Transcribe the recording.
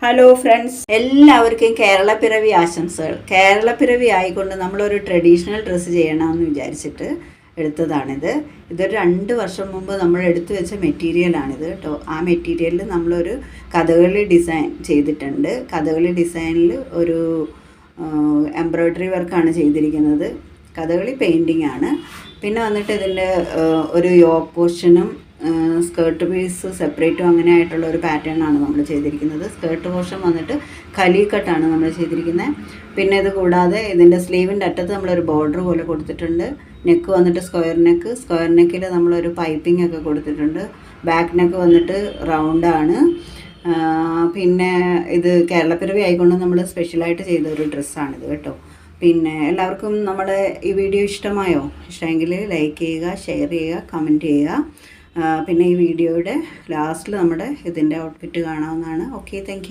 Hello friends, എല്ലാവർക്കും കേരളപ്പിറവി ആശംസകൾ. കേരളപ്പിറവി ആയിക്കൊണ്ട് നമ്മളൊരു ട്രഡീഷണൽ ഡ്രസ്സ് ചെയ്യണമെന്ന് വിചാരിച്ചിട്ട് എടുത്തതാണിത്. ഇതൊരു 2 വർഷം മുമ്പ് നമ്മൾ എടുത്തു വെച്ച മെറ്റീരിയലാണിത് കേട്ടോ. ആ മെറ്റീരിയലിൽ നമ്മളൊരു കഥകളി ഡിസൈൻ ചെയ്തിട്ടുണ്ട്. കഥകളി ഡിസൈനിൽ ഒരു എംബ്രോയ്ഡറി വർക്കാണ് ചെയ്തിരിക്കുന്നത്. കഥകളി പെയിൻറ്റിംഗ് ആണ്. പിന്നെ വന്നിട്ട് ഇതിൻ്റെ ഒരു യോക്ക് പോർഷനും സ്കേർട്ട് പീസ് സെപ്പറേറ്റും അങ്ങനെ ആയിട്ടുള്ള ഒരു പാറ്റേൺ ആണ് നമ്മൾ ചെയ്തിരിക്കുന്നത്. സ്കേർട്ട് പോർഷൻ വന്നിട്ട് കലീക്കട്ടാണ് നമ്മൾ ചെയ്തിരിക്കുന്നത്. പിന്നെ ഇത് കൂടാതെ ഇതിൻ്റെ സ്ലീവിൻ്റെ അറ്റത്ത് നമ്മളൊരു ബോർഡർ പോലെ കൊടുത്തിട്ടുണ്ട്. നെക്ക് വന്നിട്ട് സ്ക്വയർ നെക്കിൽ നമ്മളൊരു പൈപ്പിംഗ് ഒക്കെ കൊടുത്തിട്ടുണ്ട്. ബാക്ക് നെക്ക് വന്നിട്ട് റൗണ്ടാണ്. പിന്നെ ഇത് കേരളപ്പിറവി ആയിക്കൊണ്ട് നമ്മൾ സ്പെഷ്യലായിട്ട് ചെയ്ത ഒരു ഡ്രസ്സാണിത് കേട്ടോ. പിന്നെ എല്ലാവർക്കും നമ്മുടെ ഈ വീഡിയോ ഇഷ്ടമായോ? ഇഷ്ടമെങ്കിൽ ലൈക്ക് ചെയ്യുക, ഷെയർ ചെയ്യുക, കമൻറ്റ് ചെയ്യുക. പിന്നെ ഈ വീഡിയോയുടെ ലാസ്റ്റിൽ നമ്മുടെ ഇതിൻ്റെ ഔട്ട്ഫിറ്റ് കാണാവുന്നതാണ്. Okay, thank you.